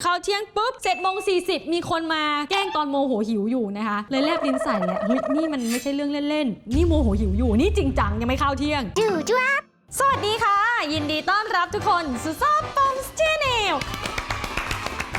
เข้าเที่ยงปุ๊บ7:40มีคนมาแกล้งตอนโมโหหิวอยู่นะคะเลยแลบลิ้นใส่แหละเฮ้ยนี่มันไม่ใช่เรื่องเล่นๆนี่โมโหหิวอยู่นี่จริงจังยังไม่เข้าเที่ยงจู่จ้าสวัสดีค่ะยินดีต้อนรับทุกคนสู่ซอฟต์ปอมส์ชาแนล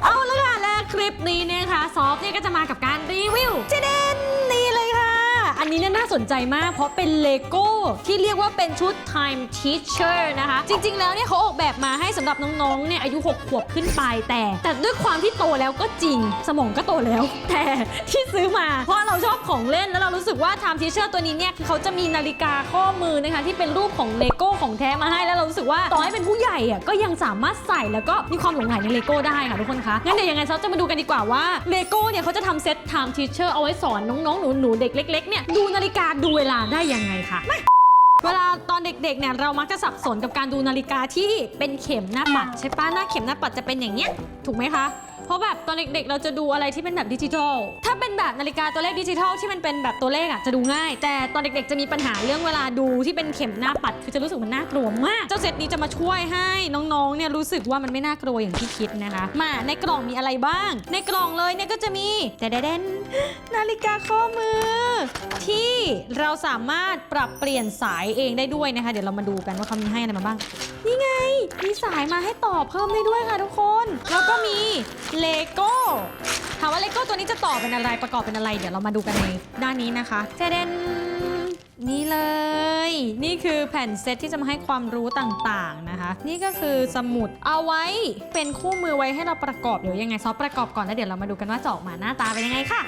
เอาละค่ะและคลิปนี้นะคะซอฟเนี่ยก็จะมากับการรีวิวเจเดนนี่เลยค่ะอันนี้เนี่ยน่าสนใจมากเพราะเป็นเลโก้ที่เรียกว่าเป็นชุด Time Teacher นะคะจริงๆแล้วเนี่ยเขาออกแบบมาให้สำหรับน้องๆเนี่ยอายุ6 ขวบขึ้นไปแต่ด้วยความที่โตแล้วก็จริงสมองก็โตแล้วแต่ที่ซื้อมาเพราะเราชอบของเล่นแล้วเรารู้สึกว่า Time Teacher ตัวนี้เนี่ยคือเขาจะมีนาฬิกาข้อมือนะคะที่เป็นรูปของเลโก้ของแท้มาให้แล้วเรารู้สึกว่าต่อให้เป็นผู้ใหญ่อะก็ยังสามารถใส่แล้วก็มีความหลงใหลในเลโก้ได้ค่ะทุกคนคะงั้นเดี๋ยวยังไงซอฟจะมาดูกันดีกว่าว่าเลโก้เนี่ยเขาจะทำเซต Time Teacher เอาไว้สอนน้องๆหนูๆเด็กเล็กๆเนี่ยดูนาฬิกาดูเวลาได้ยังไงค่ะเวลาตอนเด็กๆเนี่ยเรามักจะสับสนกับการดูนาฬิกาที่เป็นเข็มหน้าปัดใช่ปะหน้าเข็มหน้าปัดจะเป็นอย่างเงี้ยถูกไหมคะเพราะแบบตอนเด็กๆเราจะดูอะไรที่เป็นแบบดิจิทัลถ้าเป็นแบบนาฬิกาตัวเลขดิจิทัลที่มันเป็นแบบตัวเลขอะจะดูง่ายแต่ตอนเด็กๆจะมีปัญหาเรื่องเวลาดูที่เป็นเข็มหน้าปัดคือจะรู้สึกมันน่ากลัวมากเจ้าเซตนี้จะมาช่วยให้น้องๆเนี่ยรู้สึกว่ามันไม่น่ากลัวอย่างที่คิดนะคะมาในกล่องมีอะไรบ้างในกล่องเลยเนี่ยก็จะมีแต่เด่นนาฬิกาข้อมือที่เราสามารถปรับเปลี่ยนสายเองได้ด้วยนะคะเดี๋ยวเรามาดูกันว่าเขามีให้อะไรมาบ้างนี่ไงมีสายมาให้ต่อเพิ่มได้ด้วยค่ะทุกคนแล้วก็มีเลโก้ถามว่าเลโก้ตัวนี้จะต่อเป็นอะไรประกอบเป็นอะไรเดี๋ยวเรามาดูกันในด้านนี้นะคะเจเดนนี่เลยนี่คือแผ่นเซตที่จะมาให้ความรู้ต่างๆนะคะนี่ก็คือสมุดเอาไว้เป็นคู่มือไว้ให้เราประกอบเดี๋ยวยังไงซอฟประกอบก่อนแล้วเดี๋ยวเรามาดูกันว่าจะออกมาหน้าตาเป็นยังไงค่ะ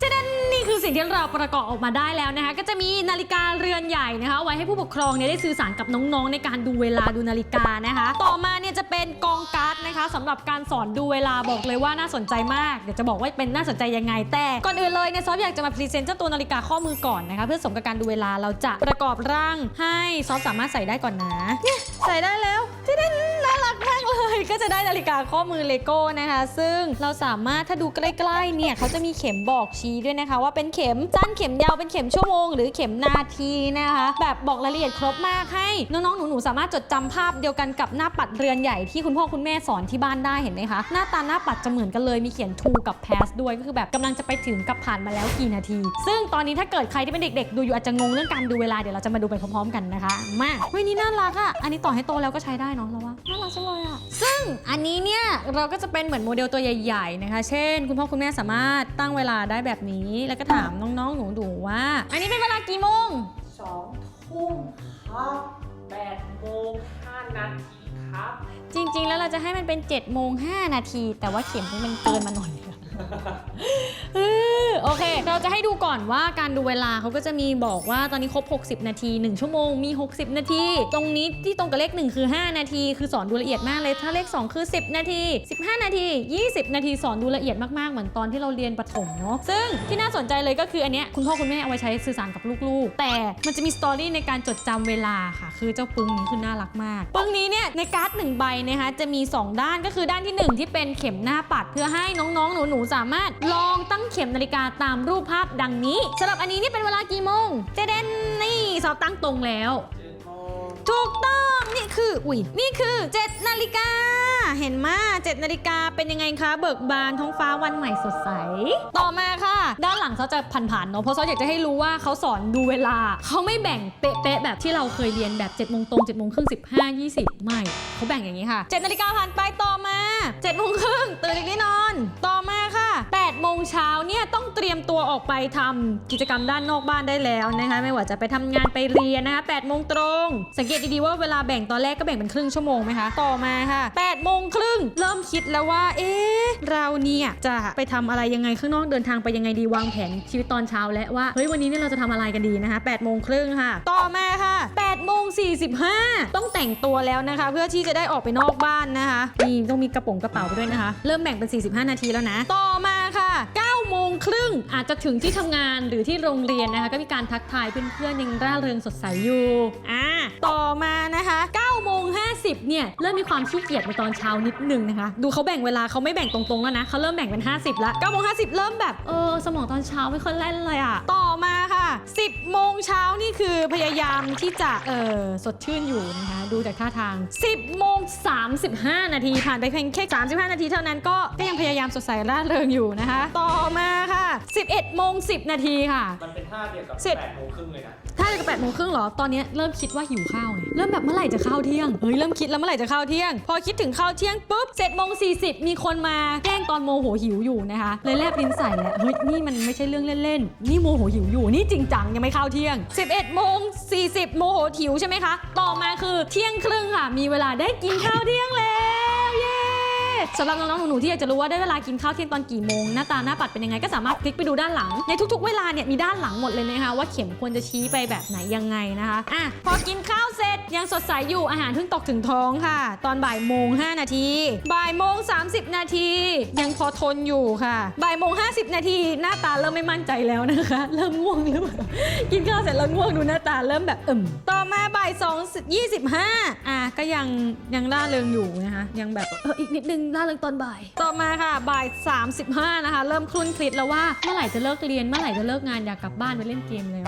เจเดนนี่คือสิ่งที่เราประกอบออกมาได้แล้วนะคะก็จะมีนาฬิกาเรือนใหญ่นะคะไว้ให้ผู้ปกครองเนี่ยได้สื่อสารกับน้องๆในการดูเวลาดูนาฬิกานะคะต่อมาเนี่ยจะเป็นกองการ์ดนะคะสำหรับการสอนดูเวลาบอกเลยว่าน่าสนใจมากเดี๋ยวจะบอกว่าเป็นน่าสนใจยังไงแต่ก่อนอื่นเลยเนี่ยซอฟอยากจะมาพรีเซนต์เจ้าตัวนาฬิกาข้อมือก่อนนะคะเพื่อสมกับการดูเวลาเราจะประกอบร่างให้ซอฟสามารถใส่ได้ก่อนนะเนี่ยใส่ได้แล้วจะได้น่ารักมากเลยก็จะได้นาฬิกาข้อมือเลโก้นะคะซึ่งเราสามารถถ้าดูใกล้ๆเนี่ยเขาจะมีเข็มบอกชี้ด้วยนะคะว่าเป็นเข็มสั้นเข็มยาวเป็นเข็มชั่วโมงหรือเข็มนาทีนะคะแบบบอกรายละเอียดครบมากให้น้องๆหนูๆสามารถจดจำภาพเดียวกันกับหน้าปัดเรือนใหญ่ที่คุณพ่อคุณแม่สอนที่บ้านได้เห็นไหมคะหน้าตาหน้าปัดจะเหมือนกันเลยมีเขียน to กับ past ด้วยก็คือแบบกำลังจะไปถึงกับผ่านมาแล้วกี่นาทีซึ่งตอนนี้ถ้าเกิดใครที่เป็นเด็กๆดูอยู่อาจจะงงเรื่องการดูเวลาเดี๋ยวเราจะมาดูไปพร้อมๆกันนะคะมาเฮ้ยนี่น่ารักอ่ะอันนี้ต่อให้โตแล้วก็ใช้ได้เนาะเราว่าน่ารักจังเลยอ่ะซึ่งอันนี้เนี่ยเราก็จะเป็นเหมือนโมเดลตัวใหญ่ๆนะคะเช่นคุณพ่อคุณแม่สามารถตั้งเวลาได้แบบนี้แล้วก็ถามน้องๆหนูๆว่าอันนี้เป็นเวลากี่โมง2 ทุ่มครับ8:05 นาทีครับจริงๆแล้วเราจะให้มันเป็น7:05 นาทีแต่ว่าเข็มมันเกินมาหน่อยโอเคเราจะให้ดูก่อนว่าการดูเวลาเขาก็จะมีบอกว่าตอนนี้ครบ60นาที1ชั่วโมงมี60นาทีตรงนี้ที่ตรงกับเลข1คือ5นาทีคือสอนดูละเอียดมากเลยถ้าเลข2คือ10นาที15นาที20นาทีสอนดูละเอียดมากๆเหมือนตอนที่เราเรียนประถมเนาะซึ่งที่น่าสนใจเลยก็คืออันเนี้ยคุณพ่อคุณแม่เอาไว้ใช้สื่อสารกับลูกๆแต่มันจะมีสตอรี่ในการจดจำเวลาค่ะคือเจ้าปึ้งนี้คือน่ารักมากปึ้งนี้เนี่ยในการ์ด1ใบนะคะจะมี2ด้านก็คือด้านที่1ที่เป็นเข็มหน้าปัดเพื่อให้น้องๆหนูๆสามารถลองตั้งเข็มนาฬิกาตามรูปภาพดังนี้สำหรับอันนี้นี่เป็นเวลากี่โมงเจเดนนี่ซอฟตั้งตรงแล้วถูกต้องนี่คือนี่คือ7นาฬิกาเห็นมา7นาฬิกาเป็นยังไงคะเบิกบานท้องฟ้าวันใหม่สดใสต่อมาค่ะด้านหลังเขาจะผ่านๆเนาะเพราะซอฟอยากจะให้รู้ว่าเขาสอนดูเวลาเขาไม่แบ่งเป๊ะๆแบบที่เราเคยเรียนแบบ7 โมงตรง7 โมงครึ่ง15 20ไม่เขาแบ่งอย่างนี้ค่ะ7นาฬิกาผ่านไปต่อมา7 โมงครึ่งตื่นอีกนิดนอนต่อมาค่ะ8 โมงเช้าเนี่ยต้องเตรียมตัวออกไปทำกิจกรรมด้านนอกบ้านได้แล้วนะคะไม่ว่าจะไปทำงานไปเรียนนะคะ8 โมงตรงสังเกตดีๆว่าเวลาแบ่งตอนแรกก็แบ่งเป็นครึ่งชั่วโมงไหมคะต่อมาค่ะ8 โมงครึ่งเริ่มคิดแล้วว่าเราเนี่ยจะไปทำอะไรยังไงข้างนอกเดินทางไปยังไงดีวางแผนชีวิตตอนเช้าและว่าเฮ้ยวันนี้เนี่ยเราจะทำอะไรกันดีนะคะ8 โมงครึ่งค่ะต่อมาค่ะ8 โมง 45ต้องแต่งตัวแล้วนะคะเพื่อที่จะได้ออกไปนอกบ้านนะคะนี่ต้องมีกระเป๋าไปด้วยนะคะเริ่มแบ่งเป็น45นาทีแล้วนะต่อมาค่ะ9 โมงครึ่งอาจจะถึงที่ทำงานหรือที่โรงเรียนนะคะก็มีการทักทายเพื่อนๆยังร่าเริงสดใสอยู่ต่อมานะคะ9 โมง 50เนี่ยเริ่มมีความขี้เกียจในตอนเช้านิดนึงนะคะดูเขาแบ่งเวลาเขาไม่แบ่งตรงๆแล้วนะเขาเริ่มแบ่งเป็น50แล้ว9โมง50เริ่มแบบสมองตอนเช้าไม่ค่อยแล่นเลยอะต่อมาค่ะ10โมงเช้านี่คือพยายามที่จะสดชื่นอยู่นะคะดูจากท่าทาง10โมง35นาทีผ่านไปเพียงแค่35นาทีเท่านั้นก็ยังพยายามสดใสร่าเริงอยู่นะคะต่อมาค่ะ11โมง10นาทีค่ะมันเป็นท่าเดียวกับ8โมงครึ่งเลยนะถ้าจะ8โมงครึ่งเหรอตอนนี้เริ่มคิดว่าหิวข้าวไงเริ่มแบบเมื่อไหร่จะเข้าเที่ยงเริ่มคิดแล้วเมื่อไหร่จะเข้าเที่ยงพอคิดถึงเข้าเที่ยงปุ๊บ7โมง40มีคนมาแกล้งตอนโมโหหิวอยู่นะคะเลยแลบลิ้นใส่แล้วนี่มันไม่ใช่เรื่องเล่นๆนี่โมโหหิวอยู่นี่จริงจังยังไม่เข้าเที่ยง11โมง40โมโหหิวใช่ไหมคะต่อมาคือเที่ยงครึ่งค่ะมีเวลาได้กินข้าวเที่ยงแล้วเย้สำหรับน้องๆหนูๆที่อยากจะรู้ว่าได้เวลากินข้าวเที่ยงตอนกี่โมงหน้าตาหน้าปัดเป็นยังไงก็สามารถคลิกไปดูด้านหลังในทุกๆเวลาเนี่ยมีด้านหลังหมดเลยนะคะว่าเข็มควรจะชี้ไปแบบไหนยังไงนะคะพอกินข้าวเสร็จยังสดใสอยู่อาหารเพิ่งตกถึงท้องค่ะตอนบ่ายโมง5นาทีบ่ายโมง30นาทียังพอทนอยู่ค่ะบ่ายโมง50นาทีหน้าตาเริ่มไม่มั่นใจแล้วนะคะเริ่มง่วงหรือเปล่ากินข้าวเสร็จแล้วง่วงดูหน้าตาเริ่มแบบต่อมาบ่าย2:25ก็ยังร่าเริงอยู่นะคะยังแบบอีกนิดนึงร่าเริงตอนบ่ายต่อมาค่ะบ่าย35นะคะเริ่มคลุ้นคลิดแล้วว่าเมื่อไหร่จะเลิกเรียนเมื่อไหร่จะเลิกงานอยากกลับบ้านไปเล่นเกมแล้ว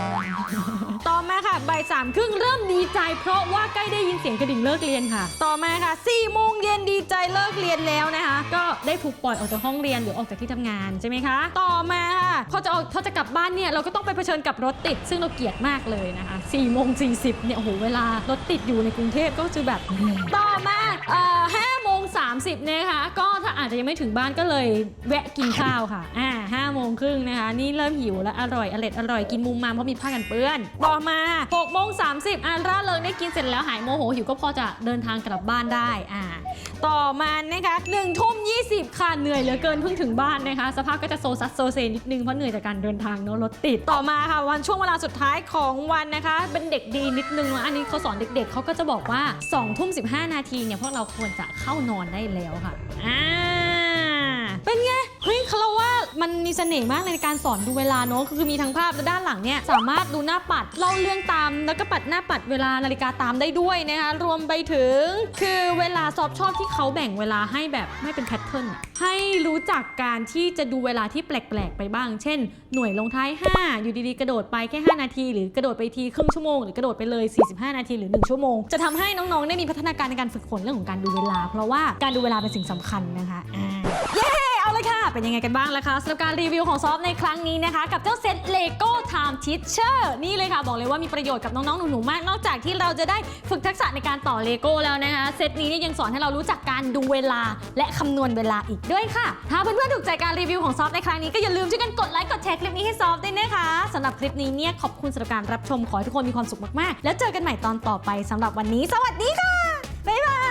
ต่อมาค่ะบ่าย3:30เริ่มดีใจเพราะว่าใกล้ได้ยินเสียงกระดิ่งเลิกเรียนค่ะต่อมาค่ะ4โมงเย็นดีใจเลิกเรียนแล้วนะคะก็ได้ถูกปล่อยออกจากห้องเรียนหรือออกจากที่ทำงานใช่ไหมคะต่อมาค่ะพอจะกลับบ้านเนี่ยเราก็ต้องไปเผชิญกับรถติดซึ่งเราเกลียดมากเลยนะคะ4โมง40เนี่ยโอ้โหเวลารถติดอยู่ในกรุงเทพก็จะแบบต่อมา5โมง30นะคะก็ถ้าอาจจะยังไม่ถึงบ้านก็เลยแวะกินข้าวค่ะ5โมงครึ่งนะคะนี่เริ่มหิวแล้วอร่อยกินมุมมามเพราะมีผ้ากันเปื้อนต่อมา6โมง30ร่าเริงได้กินเสร็จแล้วหายโมโหหิวก็พอจะเดินทางกลับบ้านได้ต่อมานะคะ1:20ค่ะเหนื่อยเหลือเกินเพิ่งถึงบ้านนะคะสภาพก็จะโซซัสโซเซนิดนึงเพราะเหนื่อยจากการเดินทางเนอะรถติดต่อมาค่ะช่วงเวลาสุดท้ายของวันนะคะเป็นเด็กดีนิดนึงอันนี้เขาสอนเด็กๆเขาก็จะบอกว่า2:15นาทีเนี่ยพวกเราควรจะเข้านอนได้แล้วค่ะเป็นไงเราว่ามันมีเสน่ห์มากในการสอนดูเวลาเนอะคือมีทั้งภาพและด้านหลังเนี่ยสามารถดูหน้าปัดเล่าเรื่องตามแล้วก็ปัดหน้าปัดเวลานาฬิกาตามได้ด้วยนะคะรวมไปถึงคือเวลาซอฟชอบที่เขาแบ่งเวลาให้แบบไม่เป็นแพทเทิร์นให้รู้จักการที่จะดูเวลาที่แปลกๆไปบ้างเช่นหน่วยลงท้าย5อยู่ดีๆกระโดดไปแค่5นาทีหรือกระโดดไปทีครึ่งชั่วโมงหรือกระโดดไปเลย45นาทีหรือ1ชั่วโมงจะทำให้น้องๆได้มีพัฒนาการในการฝึกฝนเรื่องของการดูเวลาเพราะว่าการดูเวลาเป็นสิ่งสำคัญนะคะเอาเลยค่ะเป็นยังไงกันบ้างล่ะคะสำหรับการรีวิวของซอฟในครั้งนี้นะคะกับเจ้าเซต Lego Time Teacher นี่เลยค่ะบอกเลยว่ามีประโยชน์กับน้องๆหนูๆมากนอกจากที่เราจะได้ฝึกทักษะในการต่อเลโก้แล้วนะคะเซตนี้ยังสอนให้เรารู้จักการดูเวลาและคำนวณเวลาอีกด้วยค่ะถ้าเพื่อนๆถูกใจการรีวิวของซอฟในครั้งนี้ก็อย่าลืมช่วยกันกดไลค์กดแชร์คลิปนี้ให้ซอฟด้วยนะคะสำหรับคลิปนี้เนี่ยขอบคุณสำหรับการรับชมขอให้ทุกคนมีความสุขมากๆแล้วเจอกันใหม่ตอนต่อไปสำหรับวันนี้สวัสดีค่ะบ๊ายบาย